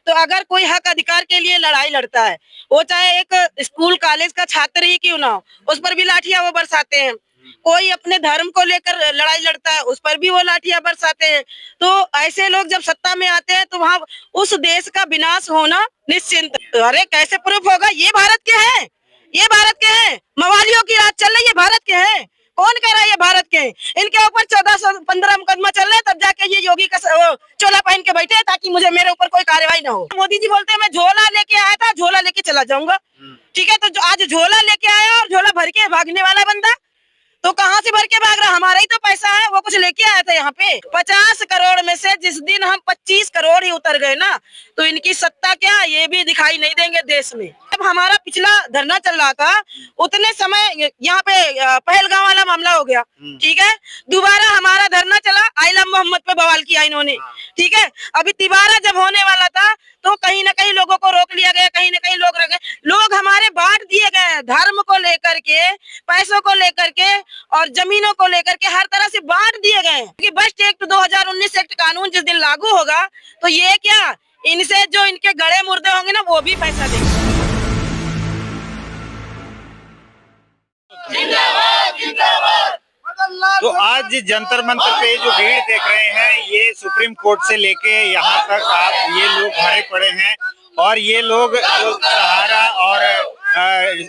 तो अगर कोई हक अधिकार के लिए लड़ाई लड़ता है, वो चाहे एक स्कूल कॉलेज का छात्र ही क्यों ना हो, उस पर भी लाठियां वो बरसाते हैं। कोई अपने धर्म को लेकर लड़ाई लड़ता है, उस पर भी वो लाठियां बरसाते हैं। तो ऐसे लोग जब सत्ता में आते हैं तो वहाँ उस देश का विनाश होना निश्चिंत। अरे कैसे प्रूफ होगा? ये भारत के हैं, ये भारत के हैं। मवालियों की राज चल रही है, भारत के हैं। कौन कह रहा है ये भारत के? इनके ऊपर 1415 मुकदमा चल रहे हैं, तब जाके ये योगी का चोला पहन के बैठे हैं ताकि मुझे मेरे ऊपर कोई कार्रवाई ना हो। मोदी जी बोलते हैं मैं झोला लेके आया था, झोला लेके चला जाऊंगा। ठीक है, तो आज झोला लेके आया और झोला भर के भागने वाला बंदा तो कहाँ से भर के भाग रहा? हमारा ही तो पैसा है, वो कुछ लेके आया था यहाँ पे। 50 करोड़ में से जिस दिन हम 25 करोड़ ही उतर गए ना, तो इनकी सत्ता क्या ये भी दिखाई नहीं देंगे देश में। जब हमारा पिछला धरना चल रहा था उतने समय यहाँ पे पहलगाम वाला मामला हो गया, ठीक है। दोबारा हमारा धरना चला, आइला मोहम्मद पे बवाल किया इन्होंने, ठीक है। अभी तिबारा जब होने वाला था तो कहीं ना कहीं लोगों को रोक लिया गया, कहीं ना कहीं लोग रह गए। लोग हमारे बांट दिए गए, धर्म को लेकर के, पैसों को लेकर के और जमीनों को लेकर के हर तरह से बांट दिए गए। क्योंकि बस्ट एक्ट 2019 एक्ट कानून जिस दिन लागू होगा तो ये क्या इनसे जो इनके गड़े मुर्दे होंगे ना वो भी पैसा देंगे। तो आज जंतर मंतर पे जो भीड़ देख रहे हैं ये सुप्रीम कोर्ट से लेके यहाँ तक आप ये लोग भरे पड़े हैं और ये लोग जो सहारा और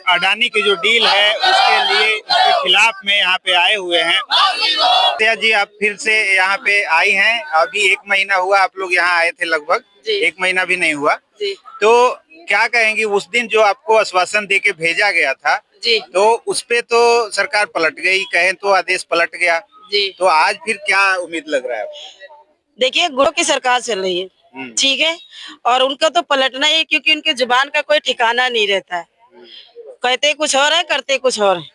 अडानी की जो डील है उसके लिए उसके खिलाफ में यहाँ पे आए हुए हैं। सत्या जी आप फिर से यहाँ पे आई हैं, अभी 1 महीना हुआ आप लोग यहाँ आए थे, लगभग 1 महीना भी नहीं हुआ। तो क्या कहेंगी, उस दिन जो आपको आश्वासन दे के भेजा गया था जी, तो उस पे तो सरकार पलट गई, कहें तो आदेश पलट गया जी, तो आज फिर क्या उम्मीद लग रहा है आपको? देखिए गुरु की सरकार चल रही है, ठीक है, और उनका तो पलटना ही, क्योंकि उनके जुबान का कोई ठिकाना नहीं रहता है। कहते कुछ और है, करते कुछ और है।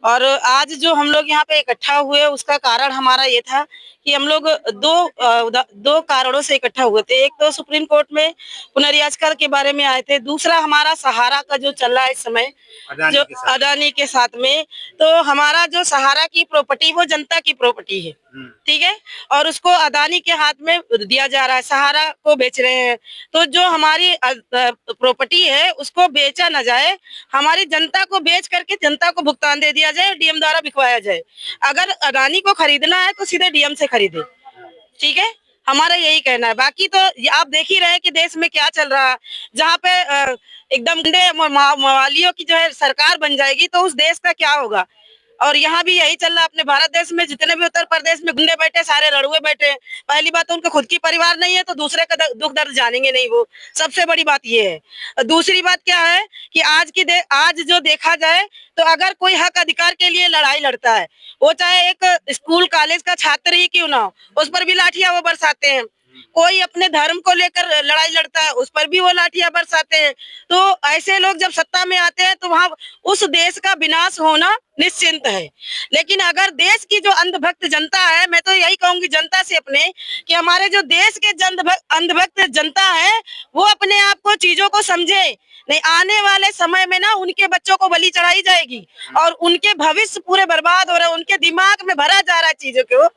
और आज जो हम लोग यहाँ पे इकट्ठा हुए उसका कारण हमारा ये था कि हम लोग दो कारणों से इकट्ठा हुए थे। एक तो सुप्रीम कोर्ट में पुनर्याचिका के बारे में आए थे, दूसरा हमारा सहारा का जो चल रहा है इस समय जो अडानी के साथ में, तो हमारा जो सहारा की प्रॉपर्टी वो जनता की प्रॉपर्टी है, ठीक है, और उसको अडानी के हाथ में दिया जा रहा है, सहारा को बेच रहे हैं। तो जो हमारी प्रॉपर्टी है उसको बेचा न जाए, हमारी जनता को बेच करके जनता को भुगतान दे दिया जाए, डीएम द्वारा बिकवाया जाए। अगर अडानी को खरीदना है तो सीधे डीएम से खरीदे, ठीक है, हमारा यही कहना है। बाकी तो आप देख ही रहे हैं कि देश में क्या चल रहा है, जहाँ पे एकदम गुंडे मवालियों की जो है सरकार बन जाएगी तो उस देश का क्या होगा। और यहाँ भी यही चल रहा है, अपने भारत देश में जितने भी उत्तर प्रदेश में गुंडे बैठे सारे लड़ुए बैठे। पहली बात तो उनका खुद की परिवार नहीं है तो दूसरे का दुख दर्द जानेंगे नहीं, वो सबसे बड़ी बात ये है। दूसरी बात क्या है कि आज जो देखा जाए तो अगर कोई हक अधिकार के लिए लड़ाई लड़ता है, वो चाहे एक स्कूल कॉलेज का छात्र ही क्यों ना हो, उस पर भी लाठियां वो बरसाते हैं। कोई अपने धर्म को लेकर लड़ाई लड़ता है, उस पर भी वो लाठियां बरसाते हैं। तो ऐसे लोग जब सत्ता में आते हैं तो वहाँ उस देश का विनाश होना निश्चिंत है। लेकिन अगर देश की जो अंधभक्त जनता है, मैं तो यही कहूंगी जनता से अपने कि हमारे जो देश के अंधभक्त जनता है वो अपने आप को चीजों को समझे। नहीं, आने वाले समय में ना उनके बच्चों को बलि चढ़ाई जाएगी और उनके भविष्य पूरे बर्बाद हो रहे हैं, उनके दिमाग में भरा जा रहा है चीजों को।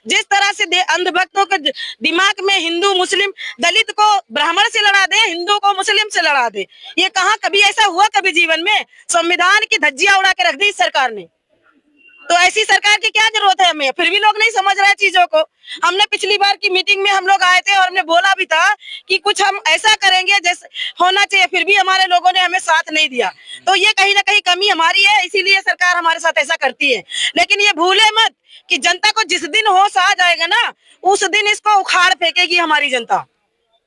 जिस तरह से अंधभक्तों के दिमाग में हिंदू मुस्लिम, दलित को ब्राह्मण से लड़ा दे, हिंदू को मुस्लिम से लड़ा दे, ये कहाँ कभी ऐसा हुआ? कभी जीवन में संविधान की धज्जियां उड़ा के रख दी इस सरकार ने। तो ऐसी सरकार की क्या जरूरत है हमें? फिर भी लोग नहीं समझ रहे चीजों को। हमने पिछली बार की मीटिंग में हम लोग आए थे और हमने बोला भी था कि कुछ हम ऐसा करेंगे जैसे होना चाहिए, फिर भी हमारे लोगों ने हमें साथ नहीं दिया। तो ये कहीं ना कहीं कमी हमारी है, इसीलिए सरकार हमारे साथ ऐसा करती है। लेकिन ये भूले मत कि जनता को जिस दिन होश आ जाएगा ना उस दिन इसको उखाड़ फेंकेगी हमारी जनता।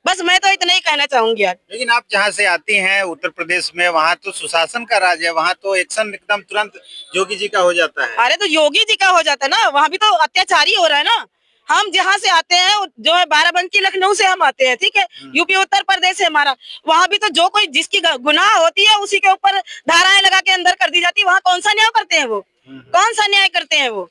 बस मैं तो इतना ही कहना चाहूंगी आज। लेकिन आप जहाँ से आती हैं उत्तर प्रदेश में, वहाँ तो सुशासन का राज है, वहाँ तो एक्शन एकदम तुरंत योगी जी का हो जाता है। अरे तो योगी जी का हो जाता है ना, वहाँ भी तो अत्याचारी हो रहा है ना। हम जहाँ से आते हैं जो है बाराबंकी लखनऊ से हम आते हैं, ठीक है, यूपी उत्तर प्रदेश है हमारा। वहाँ भी तो जो कोई जिसकी गुनाह होती है उसी के ऊपर धाराएं लगा के अंदर कर दी जाती है। वहाँ कौन सा न्याय करते हैं वो? कौन सा न्याय करते हैं वो?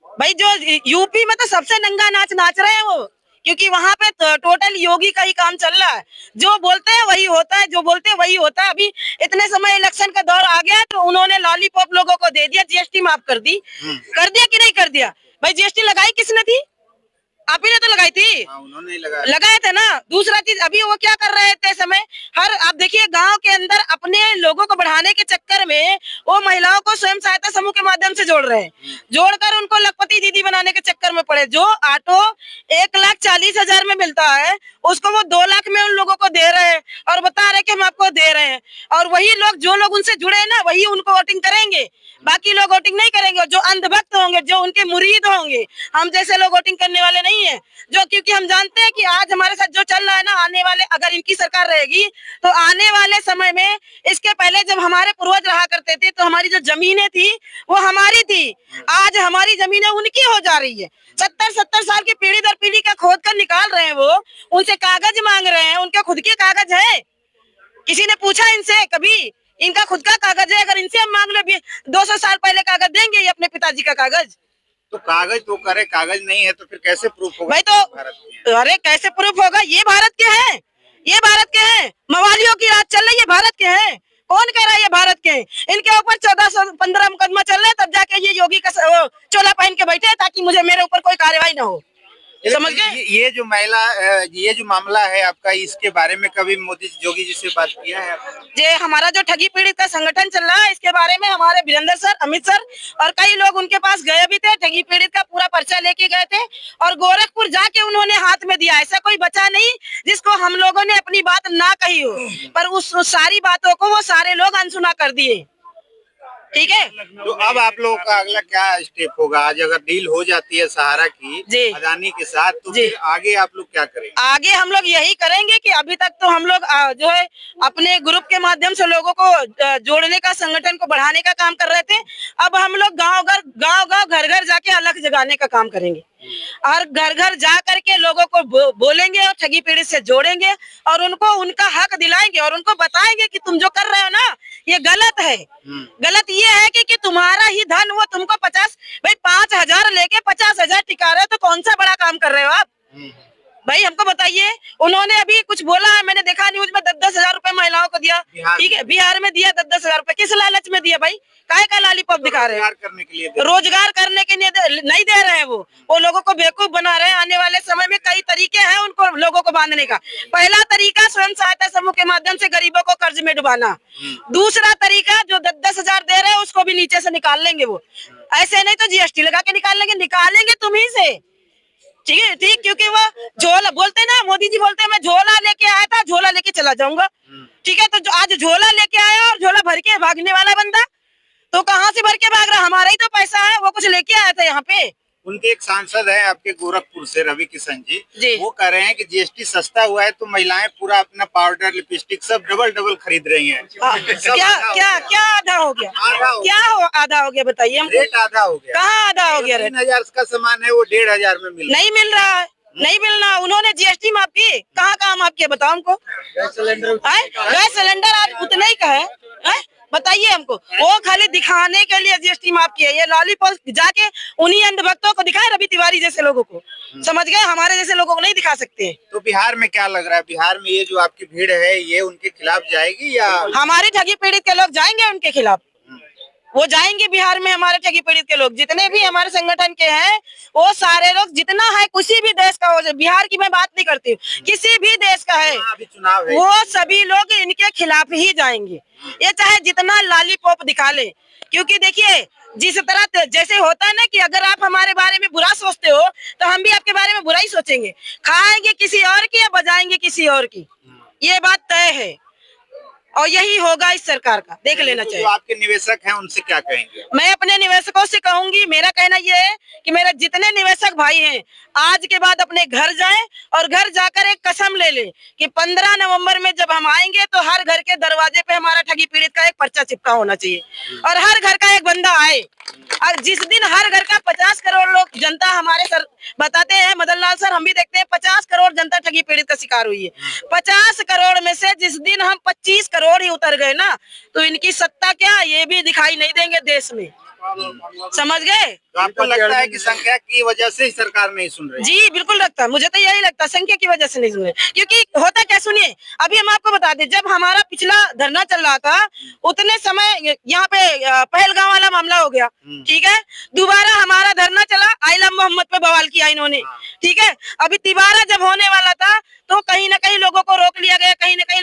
भाई जो यूपी में तो सबसे नंगा नाच नाच रहे हैं वो, क्योंकि वहाँ पे टोटल योगी का ही काम चल रहा है। जो बोलते हैं वही होता है, जो बोलते हैं वही होता है। अभी इतने समय इलेक्शन का दौर आ गया तो उन्होंने लॉलीपॉप लोगों को दे दिया, जीएसटी माफ कर दी। कर दिया कि नहीं कर दिया? भाई जीएसटी लगाई किसने थी? आप ही ने तो लगाई थी। हाँ, उन्होंने लगाए थे ना। दूसरा चीज अभी वो क्या कर रहे थे समय आप देखिए गांव के अंदर अपने लोगों को बढ़ाने के चक्कर में वो महिलाओं को स्वयं सहायता समूह के माध्यम से जोड़ रहे हैं, जोड़कर उनको लखपति दीदी बनाने के चक्कर में पड़े। जो ऑटो 1,40,000 में मिलता है उसको वो 2 लाख में उन लोगों को दे रहे हैं और बता रहे कि हम आपको दे रहे हैं। और वही लोग जो लोग उनसे जुड़े हैं ना वही उनको वोटिंग करेंगे, बाकी लोग वोटिंग नहीं करेंगे। जो अंधभक्त होंगे, जो उनके मुरीद होंगे, हम जैसे लोग वोटिंग करने वाले नहीं है। जो क्योंकि हम जानते हैं कि आज हमारे साथ जो चल रहा है ना, आने वाले अगर इनकी सरकार रहेगी तो आने वाले समय में, इसके पहले जब हमारे पूर्वज रहा करते थे तो हमारी जो जमीनें थी वो हमारी थी, आज हमारी जमीनें उनकी हो जा रही है। 70-70 साल की पीढ़ी दर पीढ़ी का खोद कर निकाल रहे हैं, वो उनसे कागज मांग रहे हैं। उनके खुद के कागज है? किसी ने पूछा इनसे कभी? इनका खुद का कागज है? अगर इनसे हम मांग ले 200 साल पहले कागज देंगे ये अपने पिताजी का कागज? तो कागज तो करे, कागज नहीं है तो फिर कैसे प्रूफ होगा भाई? तो अरे कैसे प्रूफ होगा? ये भारत के हैं, ये भारत के हैं। मवालियों की राज चल रही है, भारत के हैं। कौन कह रहा है ये भारत के? इनके ऊपर 1415 मुकदमा चल रहे हैं, तब जाके ये योगी का चोला पहन के बैठे ताकि मुझे मेरे ऊपर कोई कार्रवाई ना हो। समझ गए? ये जो महिला, ये जो मामला है आपका, इसके बारे में कभी मोदी योगी जी से बात किया है आपने? ये हमारा जो ठगी पीड़ित का संगठन चल रहा है इसके बारे में हमारे वीरेंद्र सर, अमित सर और कई लोग उनके पास गए भी थे। ठगी पीड़ित का पूरा पर्चा लेके गए थे और गोरखपुर जाके उन्होंने हाथ में दिया। ऐसा कोई बचा नहीं जिसको हम लोगों ने अपनी बात ना कही हो, पर उस सारी बातों को वो सारे लोग अनसुना कर दिए। ठीक है, तो अब आप लोगों का अगला क्या स्टेप होगा? आज अगर डील हो जाती है सहारा की अदानी के साथ, तो फिर आगे आप लोग क्या करेंगे? आगे हम लोग यही करेंगे कि अभी तक तो हम लोग जो है अपने ग्रुप के माध्यम से लोगों को जोड़ने का, संगठन को बढ़ाने का काम कर रहे थे। अब हम लोग गांव घर घर जाके अलग जगाने का काम करेंगे और घर घर जा करके लोगों को बोलेंगे और ठगी पीड़ित से जोड़ेंगे और उनको उनका हक दिलाएंगे और उनको बताएंगे कि तुम जो कर रहे हो ना ये गलत है। गलत ये है कि तुम्हारा ही धन वो तुमको 5,000 लेके 50,000 टिका रहे हो, तो कौन सा बड़ा काम कर रहे हो आप? भाई हमको बताइए। उन्होंने अभी कुछ बोला है, मैंने देखा न्यूज में 10-10 हजार रुपए महिलाओं को दिया। ठीक है, बिहार में दिया 10-10 हजार रुपए। किस लालच में दिया भाई? काहे का लॉलीपॉप दिखा रहे हैं? रोजगार करने के लिए नहीं दे रहे हैं। वो लोगों को बेवकूफ बना रहे हैं। आने वाले समय में कई तरीके हैं उनको लोगों को बांधने का। पहला तरीका स्वयं सहायता समूह के माध्यम से गरीबों को कर्ज में डुबाना। दूसरा तरीका जो 10-10 हजार दे रहे हैं उसको भी नीचे से निकाल लेंगे वो। ऐसे नहीं तो जीएसटी लगा के निकालेंगे तुम ही से। ठीक है, ठीक, क्योंकि वो झोला बोलते ना, मोदी जी बोलते हैं मैं झोला लेके आया था, झोला लेके चला जाऊंगा। ठीक है, तो आज झोला लेके आया और झोला भर के भागने वाला बंदा तो कहाँ से भर के भाग रहा? हमारा ही तो पैसा है, वो कुछ लेके आया था यहाँ पे। उनके एक सांसद है आपके गोरखपुर से, रवि किशन जी, वो कह रहे हैं कि जीएसटी सस्ता हुआ है तो महिलाएं पूरा अपना पाउडर, लिपस्टिक सब डबल खरीद रही हैं। क्या आधा हो गया? आधा हो गया बताइए हमको। रेट आधा हो गया। कहाँ आधा हो गया? 3,000 का सामान है वो 1,500 में नहीं मिल रहा है। नहीं मिलना। उन्होंने जीएसटी माफ की, कहाँ माफ किया बताओ हमको? गैस सिलेंडर आज उतने ही का है, बताइए हमको। वो खाली दिखाने के लिए जीएसटी माफ किया। ये लॉलीपॉप जाके उन्हीं अंधभक्तों को दिखाए, रवि तिवारी जैसे लोगों को। समझ गए? हमारे जैसे लोगों को नहीं दिखा सकते। तो बिहार में क्या लग रहा है? बिहार में ये जो आपकी भीड़ है ये उनके खिलाफ जाएगी या हमारे ठगी पीड़ित के लोग जाएंगे उनके खिलाफ? वो जाएंगे बिहार में। हमारे ठगी पीड़ित के लोग जितने भी हमारे संगठन के हैं वो सारे लोग जितना है, किसी भी देश का हो, बिहार की मैं बात नहीं करती हूँ, किसी भी देश का है, चुनाव है, वो सभी लोग इनके खिलाफ ही जाएंगे। ये चाहे जितना लॉलीपॉप दिखा ले। क्योंकि देखिए जिस तरह जैसे होता है ना कि अगर आप हमारे बारे में बुरा सोचते हो तो हम भी आपके बारे में बुरा ही सोचेंगे। खाएंगे किसी और की या बजाएंगे किसी और की, ये बात तय है और यही होगा इस सरकार का। देख लेना चाहिए। जो आपके निवेशक हैं उनसे क्या कहेंगे? मैं अपने निवेशकों से कहूंगी, मेरा कहना ये है कि मेरे जितने निवेशक भाई हैं आज के बाद अपने घर जाएं और घर जाकर एक कसम ले लें कि 15 नवंबर में जब हम आएंगे तो हर घर के दरवाजे पे हमारा ठगी पीड़ित का एक पर्चा चिपका होना चाहिए और हर घर का एक बंदा आए। और जिस दिन हर घर का 50 करोड़ लोग जनता, हमारे सर बताते हैं, मदन लाल सर, हम भी देखते हैं 50 करोड़ जनता ठगी पीड़ित का शिकार हुई है। 50 करोड़ में से जिस दिन हम 25 करोड़ ही उतर गए ना तो इनकी सत्ता क्या ये भी दिखाई नहीं देंगे देश में। समझ गए। तो आपको लगता है कि संख्या की वजह से ही सरकार नहीं सुन रही? जी बिल्कुल लगता है, मुझे तो यही लगता है संख्या की वजह से नहीं सुने। क्योंकि होता क्या, सुनिए अभी हम आपको बता दें, जब हमारा पिछला धरना चल रहा था उतने समय यहाँ पे पहलगाम वाला मामला हो गया, ठीक है। दोबारा हमारा धरना चला, आइला मोहम्मद पे बवाल किया इन्होंने, ठीक है। अभी तिबारा जब होने वाला था तो कहीं ना कहीं लोगों को रोक लिया गया, कहीं ना कहीं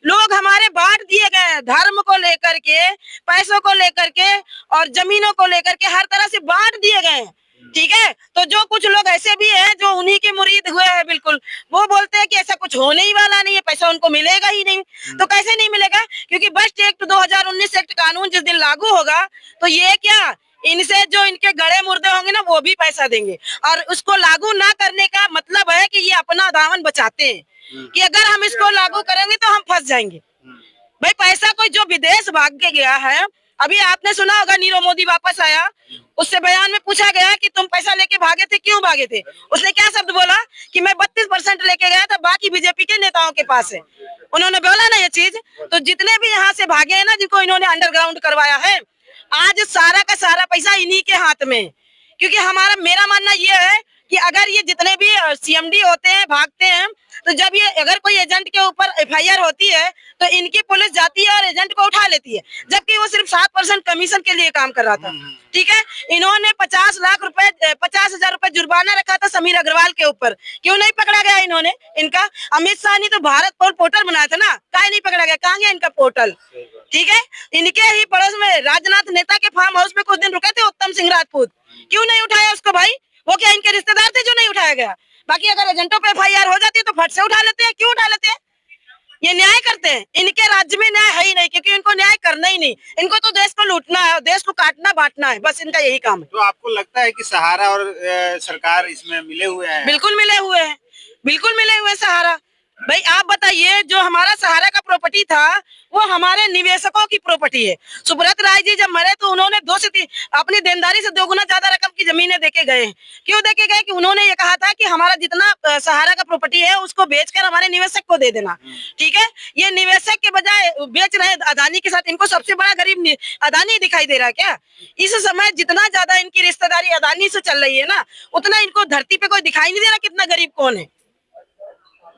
लोग हमारे बांट दिए गए, धर्म को लेकर के, पैसों को लेकर के और जमीनों को लेकर के हर तरह से बांट दिए गए, ठीक है। तो जो कुछ लोग ऐसे भी हैं जो उन्हीं के मुरीद हुए हैं, बिल्कुल वो बोलते हैं कि ऐसा कुछ होने ही वाला नहीं है, पैसा उनको मिलेगा ही नहीं। तो कैसे नहीं मिलेगा, क्योंकि बस्ट एक्ट 2019 एक्ट कानून जिस दिन लागू होगा तो ये क्या, इनसे जो इनके गड़े मुर्दे होंगे ना वो भी पैसा देंगे। और उसको लागू ना करने का मतलब है कि ये अपना दामन बचाते हैं कि अगर हम इसको लागू करेंगे तो हम फंस जाएंगे। भाई पैसा कोई जो विदेश भाग के गया है, अभी आपने सुना होगा नीरव मोदी वापस आया, उससे बयान में पूछा गया कि तुम पैसा लेके भागे थे, क्यों भागे थे? उसने क्या शब्द बोला कि मैं 32% लेके गया था, बाकी बीजेपी के नेताओं के पास है। उन्होंने बोला ना ये चीज। तो जितने भी यहाँ से भागे हैं ना, जिनको इन्होंने अंडरग्राउंड करवाया है, आज सारा का सारा पैसा इन्हीं के हाथ में। क्योंकि मेरा मानना ये है कि अगर ये जितने भी सीएमडी होते हैं भागते हैं, तो जब ये अगर कोई एजेंट के ऊपर एफआईआर होती है तो इनकी पुलिस जाती है और एजेंट को उठा लेती है, जबकि वो सिर्फ 7% कमीशन के लिए काम कर रहा था, ठीक है। इन्होंने 50,000 रुपए जुर्माना रखा था समीर अग्रवाल के ऊपर, क्यों नहीं पकड़ा गया इन्होंने? इनका अमित शाह ने तो भारत पोर्टल बनाया था ना, काहे नहीं पकड़ा गया? कहाँ गया इनका पोर्टल? ठीक है। इनके ही पड़ोस में राजनाथ नेता के फार्म हाउस में कुछ दिन रुके थे उत्तम सिंह राजपूत, क्यों नहीं उठाया उसको भाई? वो क्या इनके रिश्तेदार थे जो नहीं उठाया गया? बाकी अगर एजेंटों पे एफआईआर हो जाती है तो फट से उठा लेते हैं, क्यों उठा लेते हैं? ये न्याय करते हैं, इनके राज्य में न्याय है ही नहीं, क्योंकि इनको न्याय करना ही नहीं। इनको तो देश को लूटना है, देश को काटना बांटना है, बस इनका यही काम है। तो आपको लगता है कि सहारा और सरकार इसमें मिले हुए हैं? बिल्कुल मिले हुए हैं, बिल्कुल मिले हुए सहारा। भाई आप बताइए, जो हमारा सहारा का प्रॉपर्टी था वो हमारे निवेशकों की प्रॉपर्टी है। सुब्रत राय जी जब मरे तो उन्होंने 2 से 3 अपनी देनदारी से 2 गुना ज्यादा रकम की जमीनें देके गए। क्यों देके गए? कि उन्होंने ये कहा था कि हमारा जितना सहारा का प्रॉपर्टी है उसको बेचकर हमारे निवेशक को दे देना, ठीक है। ये निवेशक के बजाय बेच रहे अदानी के साथ। इनको सबसे बड़ा गरीब अदानी दिखाई दे रहा है क्या? इस समय जितना ज्यादा इनकी रिश्तेदारी अदानी से चल रही है ना, उतना इनको धरती पे कोई दिखाई नहीं दे रहा कितना गरीब कौन है।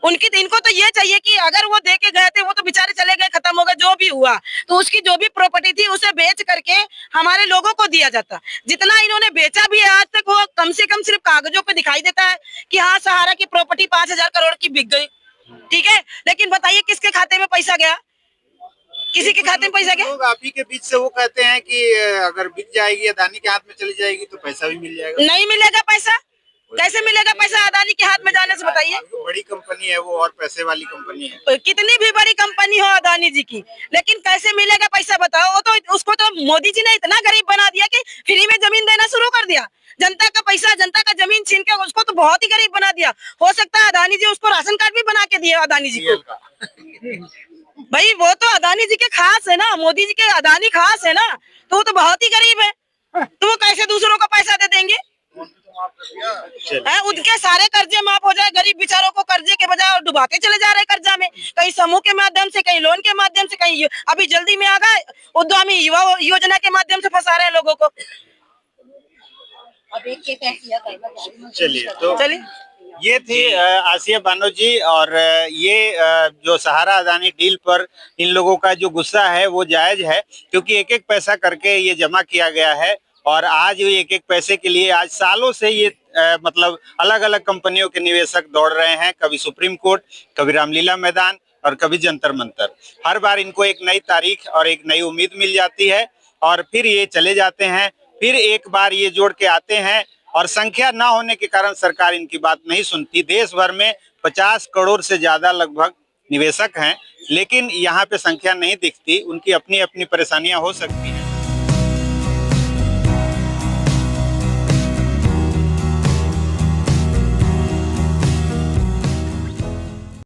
इनको तो ये चाहिए कि अगर वो दे के गए थे, वो तो बेचारे चले गए, खत्म हो गए, जो भी हुआ, तो उसकी जो भी प्रॉपर्टी थी उसे बेच करके हमारे लोगों को दिया जाता। जितना इन्होंने बेचा भी है आज तक, वो कम से कम सिर्फ कागजों पे दिखाई देता है कि हाँ सहारा की प्रॉपर्टी 5,000 करोड़ की बिक गई, ठीक है। लेकिन बताइए किसके खाते में पैसा गया? किसी के खाते में पैसा गया? लोग आप ही के बीच से वो कहते हैं कि अगर बिक जाएगी, अदानी के हाथ में चली जाएगी तो पैसा भी मिल जाएगा। नहीं मिलेगा पैसा। कैसे मिलेगा पैसा अदानी के हाथ में जाने से? बताइए। बड़ी कंपनी है वो, और पैसे वाली कंपनी है। कितनी भी बड़ी कंपनी हो अदानी जी की, लेकिन कैसे मिलेगा पैसा बताओ? वो तो उसको तो मोदी जी ने इतना गरीब बना दिया कि फ्री में जमीन देना शुरू कर दिया। जनता का पैसा, जनता का जमीन छीन के उसको तो बहुत ही गरीब बना दिया। हो सकता है अदानी जी उसको राशन कार्ड भी बना के दिए अदानी जी को। भाई वो तो अदानी जी के खास है ना, मोदी जी के अदानी खास है ना, तो वो तो बहुत ही गरीब है, तो वो कैसे दूसरों को पैसा दे देंगे? उनके सारे कर्जे माफ हो जाए, गरीब बेचारों को कर्जे के बजाय और डुबाते चले जा रहे कर्जा में, कहीं समूह के माध्यम से, कहीं लोन के माध्यम से, कहीं अभी जल्दी में आ गए उद्यमी युवा योजना के माध्यम से फंसा रहे हैं लोगों को। चलिए तो ये थी आसिया बानो जी, और ये जो सहारा अदानी डील पर इन लोगों का जो गुस्सा है वो जायज है, क्योंकि एक एक पैसा करके ये जमा किया गया है। और आज एक एक पैसे के लिए आज सालों से ये मतलब अलग अलग कंपनियों के निवेशक दौड़ रहे हैं, कभी सुप्रीम कोर्ट, कभी रामलीला मैदान और कभी जंतर मंतर। हर बार इनको एक नई तारीख और एक नई उम्मीद मिल जाती है और फिर ये चले जाते हैं, फिर एक बार ये जोड़ के आते हैं और संख्या ना होने के कारण सरकार इनकी बात नहीं सुनती। देश भर में 50 करोड़ से ज्यादा लगभग निवेशक हैं, लेकिन यहाँ पे संख्या नहीं दिखती। उनकी अपनी अपनी परेशानियां हो सकती हैं।